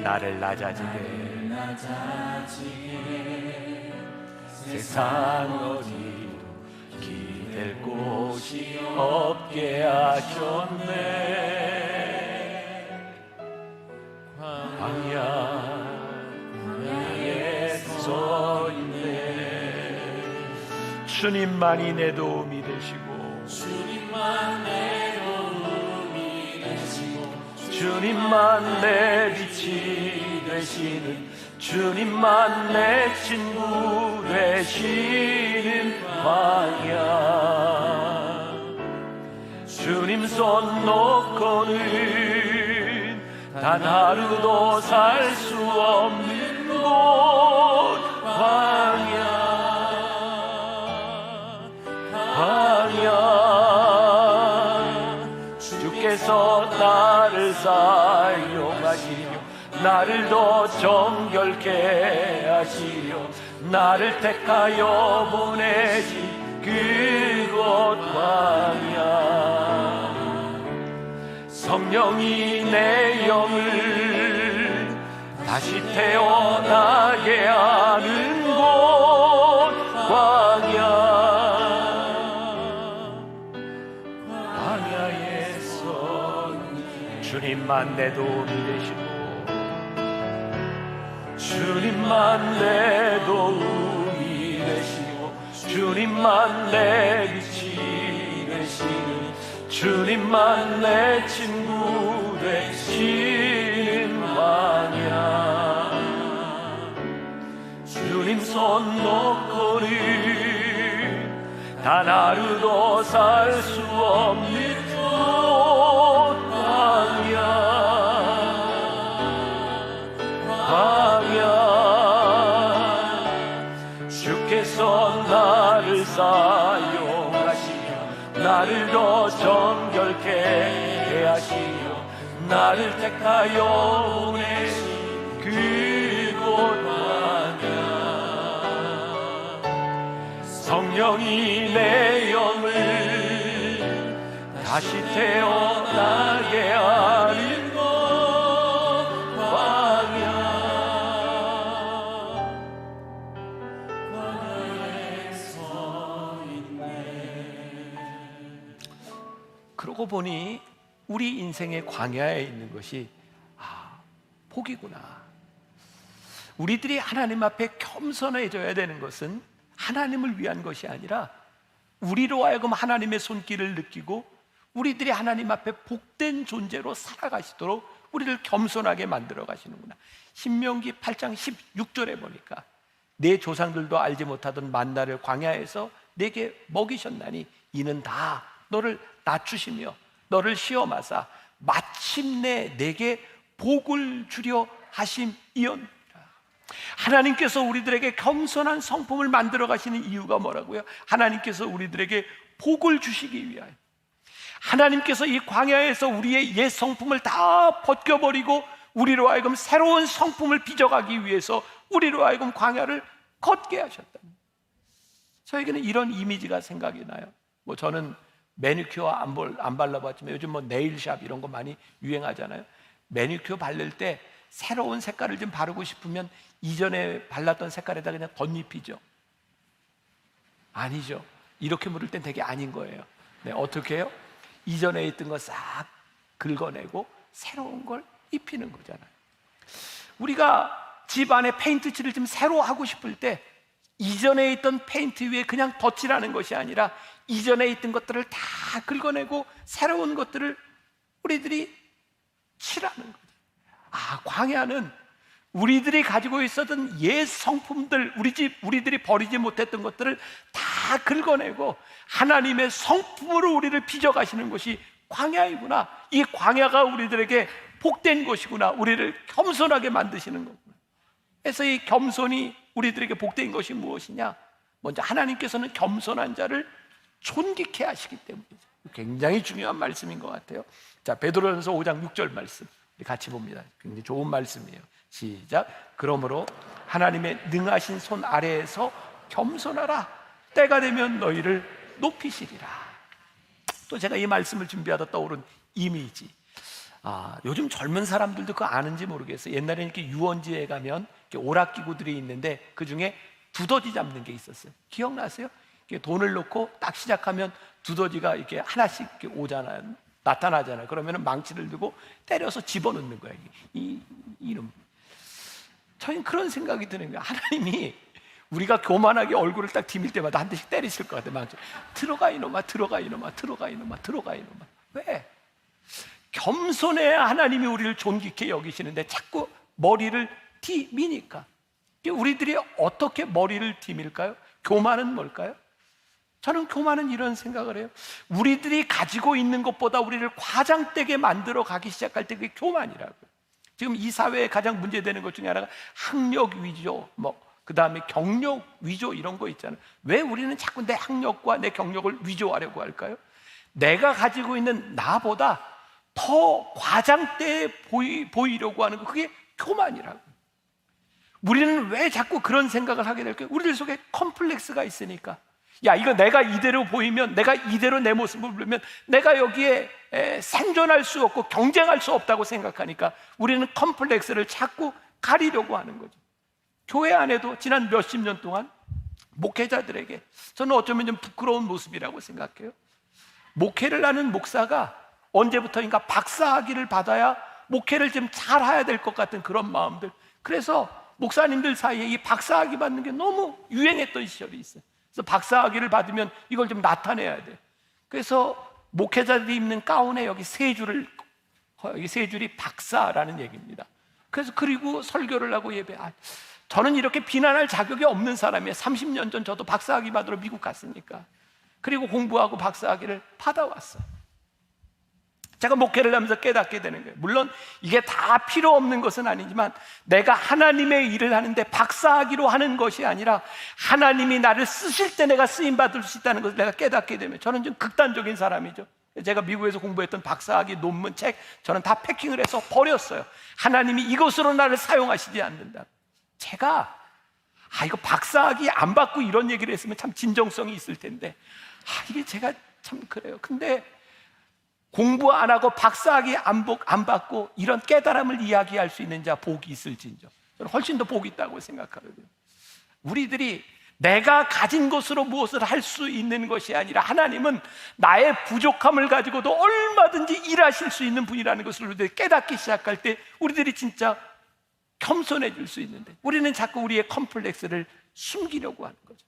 나를 낮아지게, 세상 어디도 기댈 곳이 없게 하셨네. 광야에 서 있네. 주님만이 내 도움이 되시고, 주님만 내 도움이 되시고, 주님만 내 빛이 되시는, 주님만 내 친구 되시는 광야. 주님 손 놓고는 단 하루도 살 수 없는 곳, 광야. 주께서 나를 사용하시며 나를 더 정결케 하시려 나를 택하여 보내신 그곳 광야. 성령이 내 영을 다시 태어나게 하는 곳 광야. 광야에서 주님만 내 도움이 되시고 주님만 내 도움이 되시고 주님만 내 빛이 되시니 주님만 내 친구 되신 광야. 주님 손 놓고는 단 하루도 살 수 없는 곳 광야. 주께서 나를 사용하시며 나를 더 정결케 해 하시며 나를 택하여 보내신 그곳 광야 성령이 내 영을 다시 태어나게 하는 곳 광야에 서 있네. 그러고 보니 우리 인생의 광야에 있는 것이 복이구나. 우리들이 하나님 앞에 겸손해져야 되는 것은 하나님을 위한 것이 아니라 우리로 하여금 하나님의 손길을 느끼고 우리들이 하나님 앞에 복된 존재로 살아가시도록 우리를 겸손하게 만들어 가시는구나. 신명기 8장 16절에 보니까 내 조상들도 알지 못하던 만나를 광야에서 내게 먹이셨나니 이는 다 너를 낮추시며 너를 시험하사 마침내 내게 복을 주려 하심이었노라. 하나님께서 우리들에게 겸손한 성품을 만들어 가시는 이유가 뭐라고요? 하나님께서 우리들에게 복을 주시기 위하여. 하나님께서 이 광야에서 우리의 옛 성품을 다 벗겨버리고 우리로 하여금 새로운 성품을 빚어가기 위해서 우리로 하여금 광야를 걷게 하셨다. 저에게는 이런 이미지가 생각이 나요. 저는 매니큐어 안 발라봤지만 요즘 네일샵 이런 거 많이 유행하잖아요. 매니큐어 바를 때 새로운 색깔을 좀 바르고 싶으면 이전에 발랐던 색깔에다 그냥 덧입히죠. 아니죠. 이렇게 물을 땐 되게 아닌 거예요. 네, 어떻게 해요? 이전에 있던 거 싹 긁어내고 새로운 걸 입히는 거잖아요. 우리가 집 안에 페인트 칠을 좀 새로 하고 싶을 때 이전에 있던 페인트 위에 그냥 덧칠하는 것이 아니라 이전에 있던 것들을 다 긁어내고 새로운 것들을 우리들이 칠하는 거죠. 광야는 우리들이 가지고 있었던 옛 성품들, 우리들이 버리지 못했던 것들을 다 긁어내고 하나님의 성품으로 우리를 빚어가시는 것이 광야이구나. 이 광야가 우리들에게 복된 것이구나. 우리를 겸손하게 만드시는 거구나. 그래서 이 겸손이 우리들에게 복된 것이 무엇이냐? 먼저 하나님께서는 겸손한 자를 존귀케 하시기 때문이죠. 굉장히 중요한 말씀인 것 같아요. 자, 베드로전서 5장 6절 말씀 같이 봅니다. 굉장히 좋은 말씀이에요. 시작. 그러므로 하나님의 능하신 손 아래에서 겸손하라. 때가 되면 너희를 높이시리라. 또 제가 이 말씀을 준비하다 떠오른 이미지. 요즘 젊은 사람들도 그거 아는지 모르겠어요. 옛날에는 이렇게 유원지에 가면 이렇게 오락기구들이 있는데 그 중에 두더지 잡는 게 있었어요. 기억나세요? 이렇게 돈을 넣고 딱 시작하면 두더지가 이렇게 하나씩 이렇게 오잖아요. 나타나잖아요. 그러면 망치를 들고 때려서 집어넣는 거예요. 이름. 저희는 그런 생각이 드는 거예요. 하나님이 우리가 교만하게 얼굴을 딱 디밀 때마다 한 대씩 때리실 것 같아요. 망치. 들어가 이놈아, 들어가 이놈아, 들어가 이놈아, 들어가 이놈아. 왜? 겸손해야 하나님이 우리를 존귀케 여기시는데 자꾸 머리를 디미니까. 우리들이 어떻게 머리를 디밀까요? 교만은 뭘까요? 저는 교만은 이런 생각을 해요. 우리들이 가지고 있는 것보다 우리를 과장되게 만들어 가기 시작할 때 그게 교만이라고요. 지금 이 사회에 가장 문제되는 것 중에 하나가 학력 위조, 그 다음에 경력 위조 이런 거 있잖아요. 왜 우리는 자꾸 내 학력과 내 경력을 위조하려고 할까요? 내가 가지고 있는 나보다 더 과장돼 보이려고 하는 거, 그게 교만이라고요. 우리는 왜 자꾸 그런 생각을 하게 될까요? 우리들 속에 컴플렉스가 있으니까. 야, 이거 내가 이대로 보이면, 내가 이대로 내 모습을 보면 내가 여기에 생존할 수 없고 경쟁할 수 없다고 생각하니까 우리는 컴플렉스를 자꾸 가리려고 하는 거죠. 교회 안에도 지난 몇십 년 동안 목회자들에게 저는 어쩌면 좀 부끄러운 모습이라고 생각해요. 목회를 하는 목사가 언제부터인가 박사학위를 받아야 목회를 좀 잘해야 될 것 같은 그런 마음들. 그래서 목사님들 사이에 이 박사학위 받는 게 너무 유행했던 시절이 있어요. 그래서 박사학위를 받으면 이걸 좀 나타내야 돼. 그래서 목회자들이 입는 가운에 여기 세 줄이 박사라는 얘기입니다. 그래서 그리고 설교를 하고 저는 이렇게 비난할 자격이 없는 사람이에요. 30년 전 저도 박사학위 받으러 미국 갔으니까. 그리고 공부하고 박사학위를 받아왔어요. 제가 목회를 하면서 깨닫게 되는 거예요. 물론 이게 다 필요 없는 것은 아니지만 내가 하나님의 일을 하는데 박사하기로 하는 것이 아니라 하나님이 나를 쓰실 때 내가 쓰임받을 수 있다는 것을 내가 깨닫게 되면, 저는 좀 극단적인 사람이죠. 제가 미국에서 공부했던 박사학위 논문 책 저는 다 패킹을 해서 버렸어요. 하나님이 이것으로 나를 사용하시지 않는다. 제가 이거 박사학위 안 받고 이런 얘기를 했으면 참 진정성이 있을 텐데, 이게 제가 참 그래요. 근데 공부 안 하고 박사학위 안 받고 이런 깨달음을 이야기할 수 있는 자 복이 있을진저. 저는 훨씬 더 복이 있다고 생각하거든요. 우리들이 내가 가진 것으로 무엇을 할 수 있는 것이 아니라 하나님은 나의 부족함을 가지고도 얼마든지 일하실 수 있는 분이라는 것을 우리들이 깨닫기 시작할 때 우리들이 진짜 겸손해질 수 있는데, 우리는 자꾸 우리의 컴플렉스를 숨기려고 하는 거죠.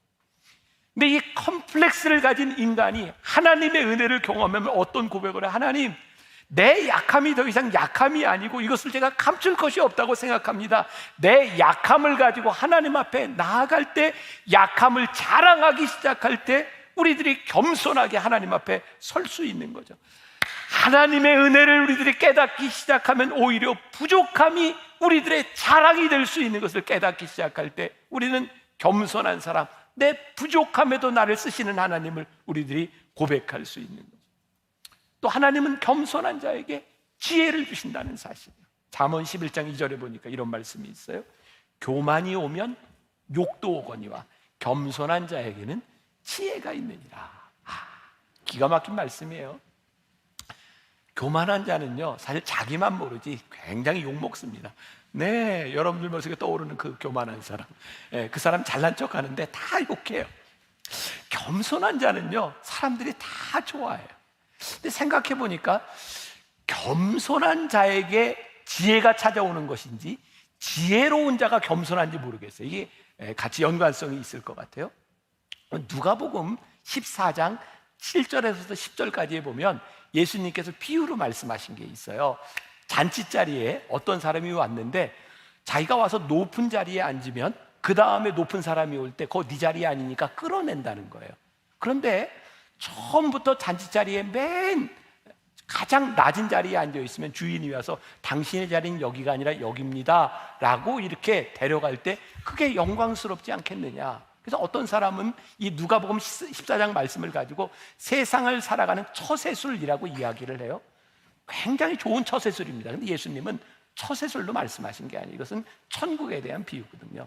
근데 이 컴플렉스를 가진 인간이 하나님의 은혜를 경험하면 어떤 고백을 해? 하나님, 내 약함이 더 이상 약함이 아니고 이것을 제가 감출 것이 없다고 생각합니다. 내 약함을 가지고 하나님 앞에 나아갈 때, 약함을 자랑하기 시작할 때 우리들이 겸손하게 하나님 앞에 설 수 있는 거죠. 하나님의 은혜를 우리들이 깨닫기 시작하면 오히려 부족함이 우리들의 자랑이 될 수 있는 것을 깨닫기 시작할 때 우리는 겸손한 사람, 내 부족함에도 나를 쓰시는 하나님을 우리들이 고백할 수 있는 거죠. 또 하나님은 겸손한 자에게 지혜를 주신다는 사실이에요. 잠언 11장 2절에 보니까 이런 말씀이 있어요. 교만이 오면 욕도 오거니와 겸손한 자에게는 지혜가 있느니라. 기가 막힌 말씀이에요. 교만한 자는요, 사실 자기만 모르지 굉장히 욕먹습니다. 네, 여러분들 머릿속에 떠오르는 그 교만한 사람, 그 사람 잘난 척 하는데 다 욕해요. 겸손한 자는요, 사람들이 다 좋아해요. 근데 생각해 보니까 겸손한 자에게 지혜가 찾아오는 것인지 지혜로운 자가 겸손한지 모르겠어요. 이게 같이 연관성이 있을 것 같아요. 누가복음 14장 7절에서 10절까지에 보면 예수님께서 비유로 말씀하신 게 있어요. 잔치자리에 어떤 사람이 왔는데 자기가 와서 높은 자리에 앉으면 그 다음에 높은 사람이 올 때 그거 네 자리 아니니까 끌어낸다는 거예요. 그런데 처음부터 잔치자리에 맨 가장 낮은 자리에 앉아 있으면 주인이 와서 당신의 자리는 여기가 아니라 여기입니다 라고 이렇게 데려갈 때 그게 영광스럽지 않겠느냐. 그래서 어떤 사람은 이 누가복음 14장 말씀을 가지고 세상을 살아가는 처세술이라고 이야기를 해요. 굉장히 좋은 처세술입니다. 근데 예수님은 처세술로 말씀하신 게 아니에요. 이것은 천국에 대한 비유거든요.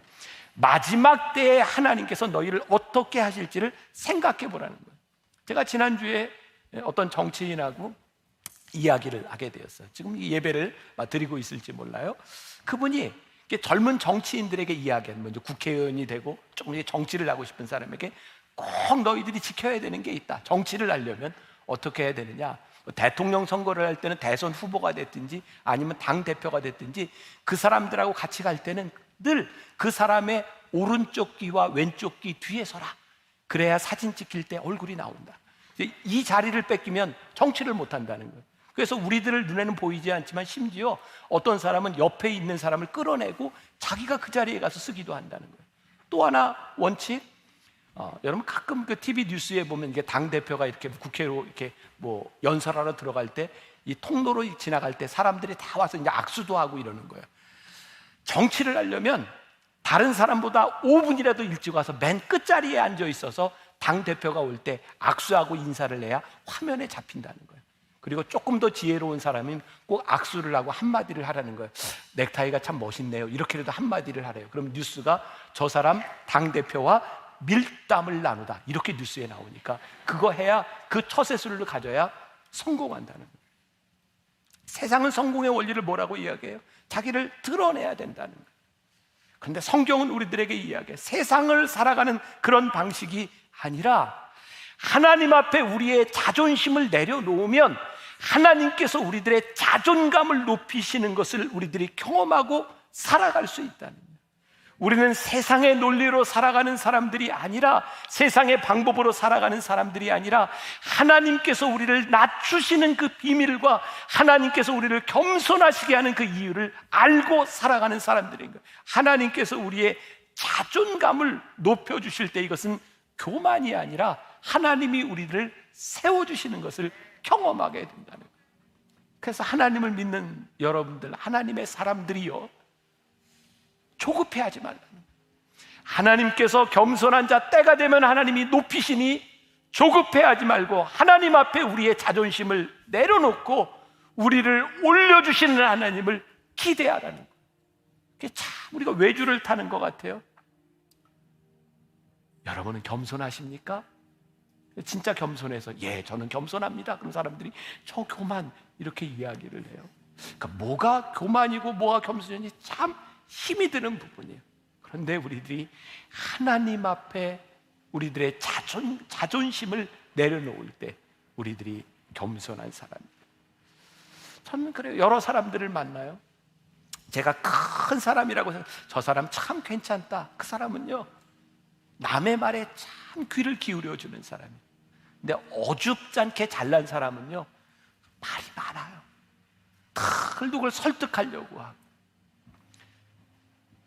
마지막 때에 하나님께서 너희를 어떻게 하실지를 생각해 보라는 거예요. 제가 지난주에 어떤 정치인하고 이야기를 하게 되었어요. 지금 이 예배를 드리고 있을지 몰라요. 그분이 젊은 정치인들에게 이야기하는, 먼저 국회의원이 되고 조금 정치를 하고 싶은 사람에게 꼭 너희들이 지켜야 되는 게 있다. 정치를 하려면 어떻게 해야 되느냐. 대통령 선거를 할 때는 대선 후보가 됐든지 아니면 당대표가 됐든지 그 사람들하고 같이 갈 때는 늘 그 사람의 오른쪽 귀와 왼쪽 귀 뒤에 서라. 그래야 사진 찍힐 때 얼굴이 나온다. 이 자리를 뺏기면 정치를 못 한다는 거예요. 그래서 우리들 눈에는 보이지 않지만 심지어 어떤 사람은 옆에 있는 사람을 끌어내고 자기가 그 자리에 가서 쓰기도 한다는 거예요. 또 하나 원칙, 여러분 가끔 그 TV 뉴스에 보면 이게 당 대표가 이렇게 국회로 이렇게 뭐 연설하러 들어갈 때 이 통로로 지나갈 때 사람들이 다 와서 이제 악수도 하고 이러는 거예요. 정치를 하려면 다른 사람보다 5분이라도 일찍 와서 맨 끝자리에 앉아 있어서 당 대표가 올 때 악수하고 인사를 해야 화면에 잡힌다는 거예요. 그리고 조금 더 지혜로운 사람은 꼭 악수를 하고 한마디를 하라는 거예요. 넥타이가 참 멋있네요. 이렇게라도 한마디를 하래요. 그럼 뉴스가 저 사람 당대표와 밀담을 나누다 이렇게 뉴스에 나오니까 그거 해야, 그 처세술을 가져야 성공한다는 거예요. 세상은 성공의 원리를 뭐라고 이야기해요? 자기를 드러내야 된다는 거예요. 그런데 성경은 우리들에게 이야기해요. 세상을 살아가는 그런 방식이 아니라 하나님 앞에 우리의 자존심을 내려놓으면 하나님께서 우리들의 자존감을 높이시는 것을 우리들이 경험하고 살아갈 수 있다는 거예요. 우리는 세상의 논리로 살아가는 사람들이 아니라, 세상의 방법으로 살아가는 사람들이 아니라 하나님께서 우리를 낮추시는 그 비밀과 하나님께서 우리를 겸손하시게 하는 그 이유를 알고 살아가는 사람들인 거예요. 하나님께서 우리의 자존감을 높여주실 때 이것은 교만이 아니라 하나님이 우리를 세워주시는 것을 경험하게 된다는 거예요. 그래서 하나님을 믿는 여러분들, 하나님의 사람들이요, 조급해하지 말라는 거예요. 하나님께서 겸손한 자 때가 되면 하나님이 높이시니 조급해하지 말고 하나님 앞에 우리의 자존심을 내려놓고 우리를 올려주시는 하나님을 기대하라는 거예요. 그게 참 우리가 외주를 타는 것 같아요. 여러분은 겸손하십니까? 진짜 겸손해서 예, 저는 겸손합니다. 그런 사람들이 저 교만 이렇게 이야기를 해요. 그러니까 뭐가 교만이고 뭐가 겸손인지 참 힘이 드는 부분이에요. 그런데 우리들이 하나님 앞에 우리들의 자존심을 내려놓을 때 우리들이 겸손한 사람입니다. 저는 그래요. 여러 사람들을 만나요. 제가 큰 사람이라고 생각, 저 사람 참 괜찮다. 그 사람은요, 남의 말에 참 귀를 기울여주는 사람이에요. 근데 어줍잖게 잘난 사람은요, 말이 많아요. 누굴 설득하려고 하고.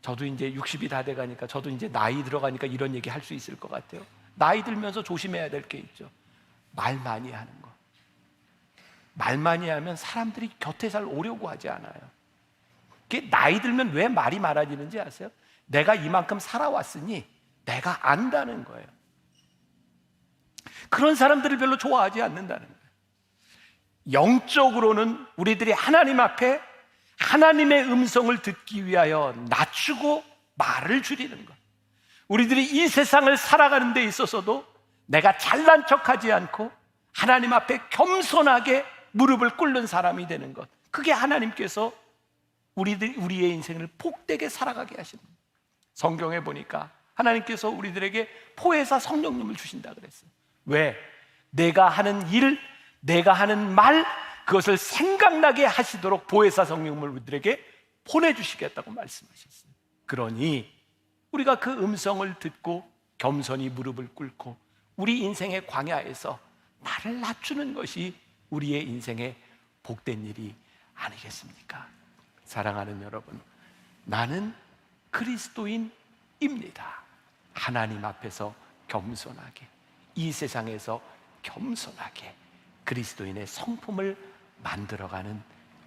저도 이제 60이 다 돼가니까, 저도 이제 나이 들어가니까 이런 얘기 할 수 있을 것 같아요. 나이 들면서 조심해야 될 게 있죠. 말 많이 하는 거. 말 많이 하면 사람들이 곁에 잘 오려고 하지 않아요. 그게 나이 들면 왜 말이 많아지는지 아세요? 내가 이만큼 살아왔으니 내가 안다는 거예요. 그런 사람들을 별로 좋아하지 않는다는 거예요. 영적으로는 우리들이 하나님 앞에 하나님의 음성을 듣기 위하여 낮추고 말을 줄이는 것. 우리들이 이 세상을 살아가는 데 있어서도 내가 잘난 척하지 않고 하나님 앞에 겸손하게 무릎을 꿇는 사람이 되는 것. 그게 하나님께서 우리의 인생을 복되게 살아가게 하시는 거예요. 성경에 보니까 하나님께서 우리들에게 포회사 성령님을 주신다 그랬어요. 왜? 내가 하는 일, 내가 하는 말, 그것을 생각나게 하시도록 보혜사 성령님을 우리들에게 보내주시겠다고 말씀하셨어요. 그러니 우리가 그 음성을 듣고 겸손히 무릎을 꿇고 우리 인생의 광야에서 나를 낮추는 것이 우리의 인생의 복된 일이 아니겠습니까? 사랑하는 여러분, 나는 그리스도인입니다. 하나님 앞에서 겸손하게, 이 세상에서 겸손하게 그리스도인의 성품을 만들어가는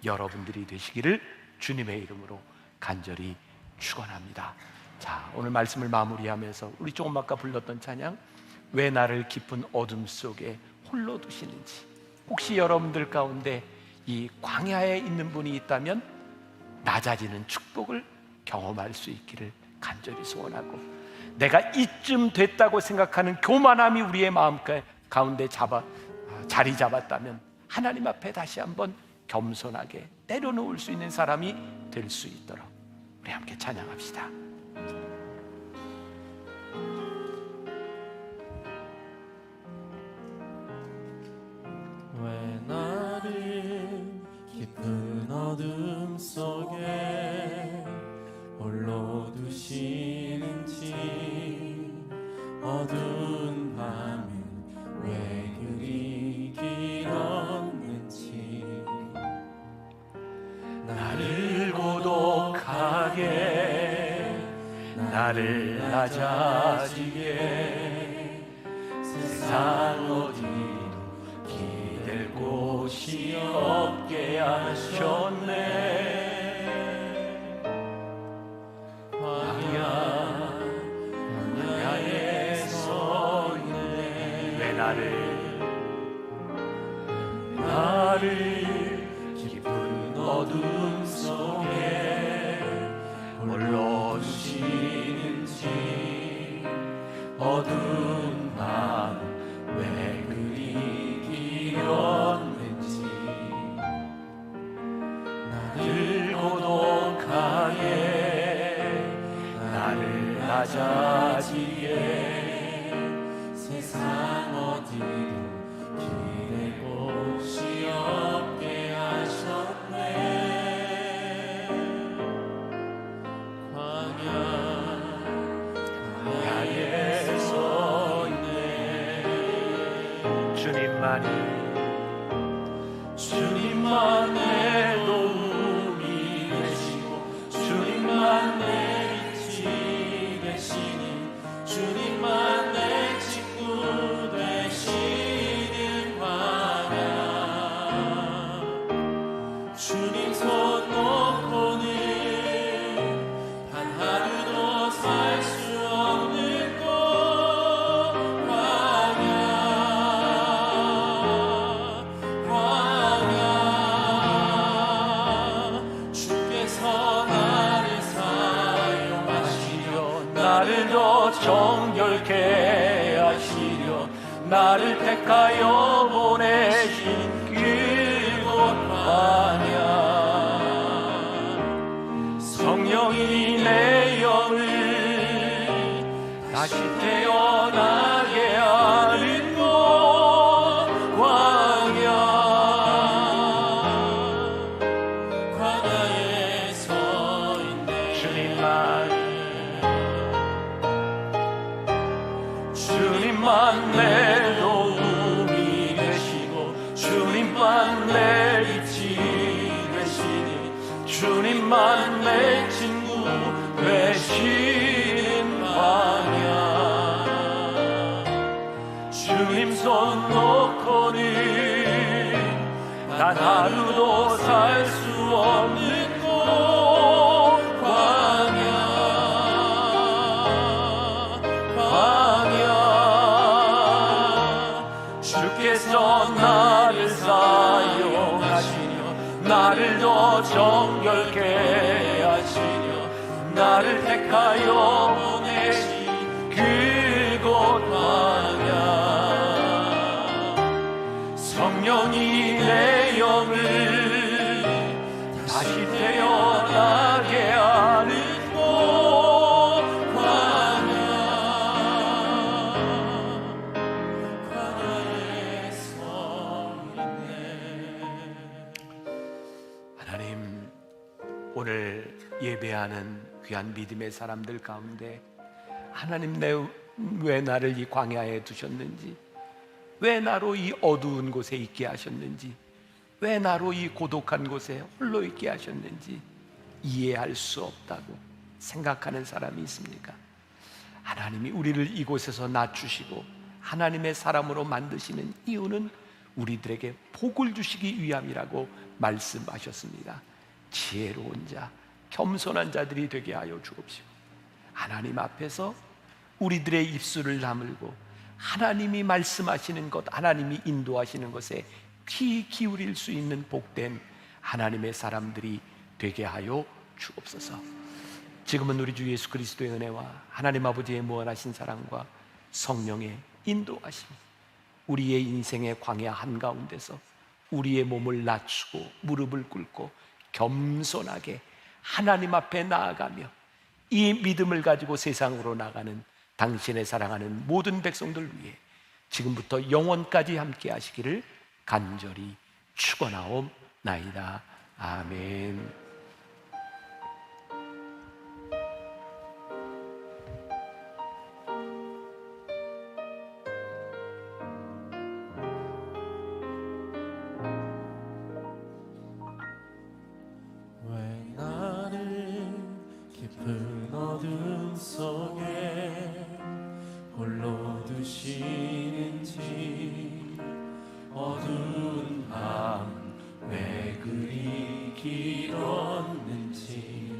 여러분들이 되시기를 주님의 이름으로 간절히 축원합니다. 자, 오늘 말씀을 마무리하면서 우리 조금 아까 불렀던 찬양, 왜 나를 깊은 어둠 속에 홀로 두시는지, 혹시 여러분들 가운데 이 광야에 있는 분이 있다면 낮아지는 축복을 경험할 수 있기를 간절히 소원하고, 내가 이쯤 됐다고 생각하는 교만함이 우리의 마음 가운데 자리 잡았다면 하나님 앞에 다시 한번 겸손하게 내려놓을 수 있는 사람이 될 수 있도록 우리 함께 찬양합시다. 왜 나를 깊은 어둠 속에 홀로 두시는지, 어두운 밤은 왜 그리 길었는지, 나를 고독하게, 나를 낮아지게, 세상 어디로 기댈 곳이 없게 하셨네. 광야에 서 있네. 왜 나를 깊은 어둠 속에 홀로 두시는지, 어두운 밤 왜 그리 길었는지, 나를 고독하게, 나를 낮아지게, 세상 어디로 기댈 곳이 없게 하셨네. 광야에 서 있네. 주님만 내 도움이 되시고, 주님만 내 빛이 되시니, 주님만 내 친구 되시는 광야. 정결케 하시려 나를 택하여 보내신 그곳 광야 성령이 내 영을 다시 태어나게 하는 곳 광야에 서 있네 주님만 내 도움이 되시고 주님만 내 빛이 되시니 주님만 내 친구 되시는 광야 주님 손 놓고는 단 하루도 살 수 없는 곳 주께서 나를 사용하시려 나를 더 정결케 하시려 나를 택하여 보내신 그곳 광야 성령이 내 영을 다시 태어나게 하는 곳 광야에 서 있네. 하나님, 오늘 예배하는 귀한 믿음의 사람들 가운데 하나님, 왜 나를 이 광야에 두셨는지, 왜 나로 이 어두운 곳에 있게 하셨는지, 왜 나로 이 고독한 곳에 홀로 있게 하셨는지 이해할 수 없다고 생각하는 사람이 있습니까? 하나님이 우리를 이곳에서 낮추시고 하나님의 사람으로 만드시는 이유는 우리들에게 복을 주시기 위함이라고 말씀하셨습니다. 지혜로운 자, 겸손한 자들이 되게 하여 주옵시고, 하나님 앞에서 우리들의 입술을 다물고 하나님이 말씀하시는 것, 하나님이 인도하시는 것에 귀 기울일 수 있는 복된 하나님의 사람들이 되게 하여 주옵소서. 지금은 우리 주 예수 그리스도의 은혜와 하나님 아버지의 무한하신 사랑과 성령의 인도하심, 우리의 인생의 광야 한가운데서 우리의 몸을 낮추고 무릎을 꿇고 겸손하게 하나님 앞에 나아가며 이 믿음을 가지고 세상으로 나가는 당신의 사랑하는 모든 백성들 위해 지금부터 영원까지 함께 하시기를 간절히 축원하옵나이다. 아멘. 왜 나를 깊은 어둠 속에 홀로 두시는지, 어두운 밤 왜 그리 길었는지,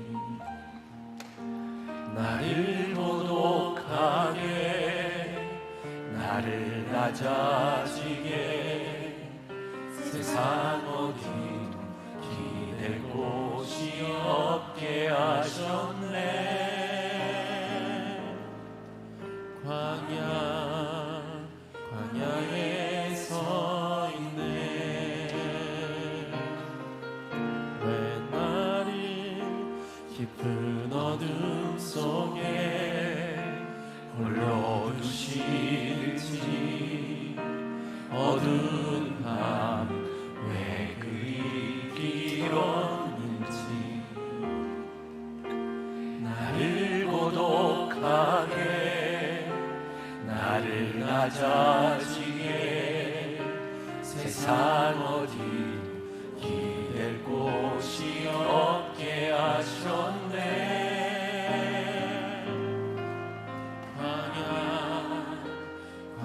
나를 고독하게 나를 낮아지게 세상 어디도 기댈 곳이 없게 하셨네. 광야에 서 있네. 왜 나를 깊은 어둠 속에 홀로 두시는지, 어두운 밤 왜 그리 길었는지, 나를 고독하게 나를 낮아지게 세상 어디 기댈 곳이 없게 하셨네.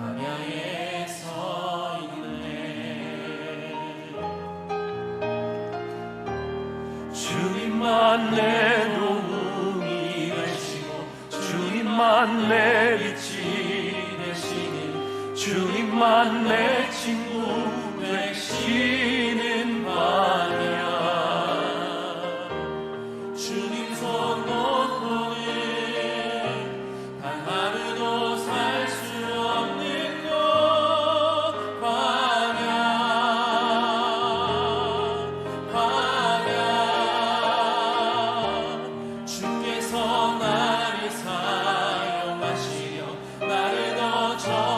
광야에 서 있네. 주님만 내 도움이 되시고 주님만 내 빛이 되시니 주님만 내 친구 되시는 광야. 주님 손 놓고는 단 하루도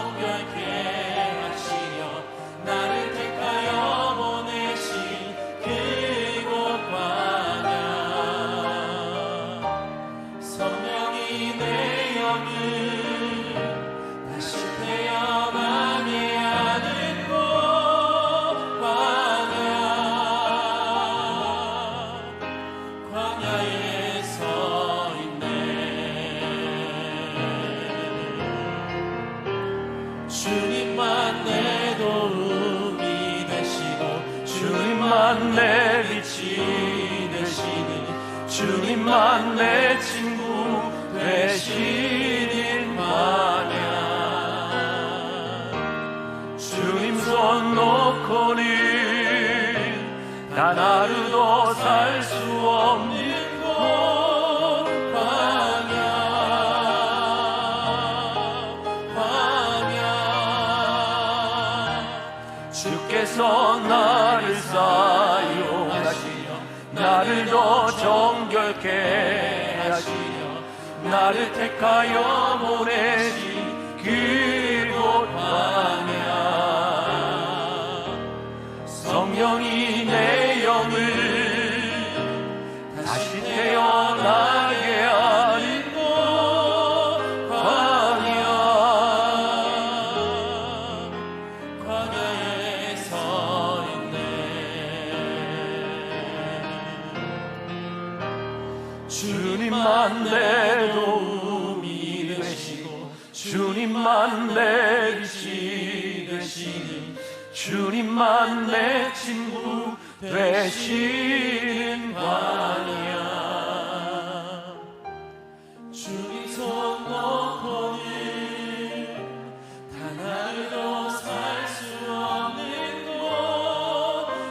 정결케 하시려 나를 택하여 보내신 그곳 광야 성령이 내 영을 다시 태어나게 하는 곳 광야에 서 있네. 주님만 내 도움이 되시고 주님만 내 빛이 되시니 주님만 내 친구 되시는 광야 주님 손 놓고는 단 하루도 살 수 없는 곳 광야 주께서 나를 사용하시려 나를 더 정결케 하시려 나를 택하여 보내신 그곳 광야 성령이 내 영을 다시 태어나게 하는 곳 광야에 서 있네. 주님만 내 도움이 되시고 주님만 내 빛이 되시니 주님만 내 친구 되시는 광야 주님 손 놓고는 단 하루도 살 수 없는 곳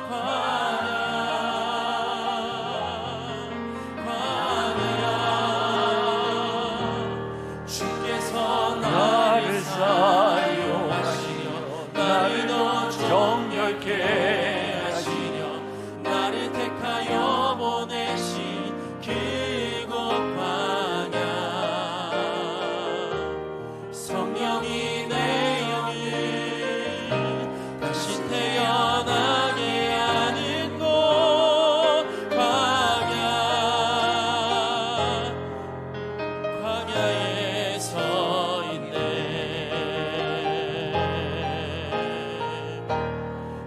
광야 주께서 나를 사용하시려 나를 더 정결케 하시려 나를 택하여 보내신 그곳 광야 성령이 내 영을 다시 태어나게 하는 곳 광야에 서 있네.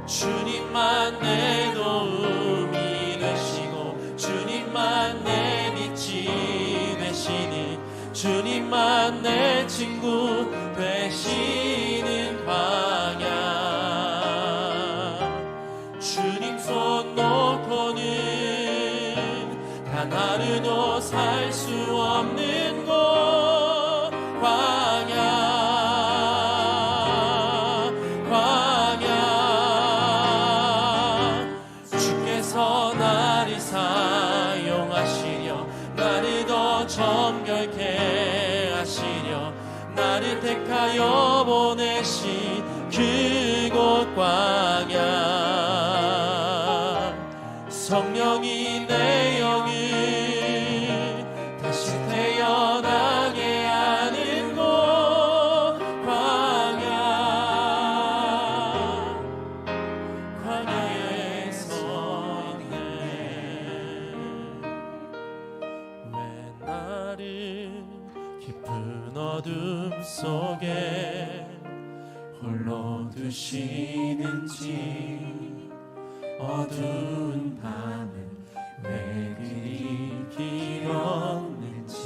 주님만 내 도움이 되시고 주님만 내 빛이 되시니 주님만 내 친구 되시는 광야 주님 손 놓고는 단 하루도 살 수 없는 곳 주께서 나를 사용하시려 나를 더 정결케 하시려 나를 택하여 보내신 그곳 광야 성령이 내 영을 다시 태어나게 하는 곳 광야에 서 있네. 왜 나를 깊은 어둠 속에 홀로 두시는지 어두운 밤은 왜 그리 길었는지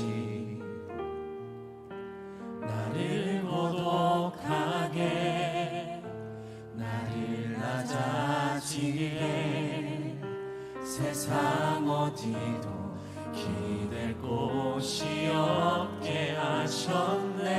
나를 고독하게 나를 낮아지게 세상 어디도 기댈 곳이 없게 하셨네.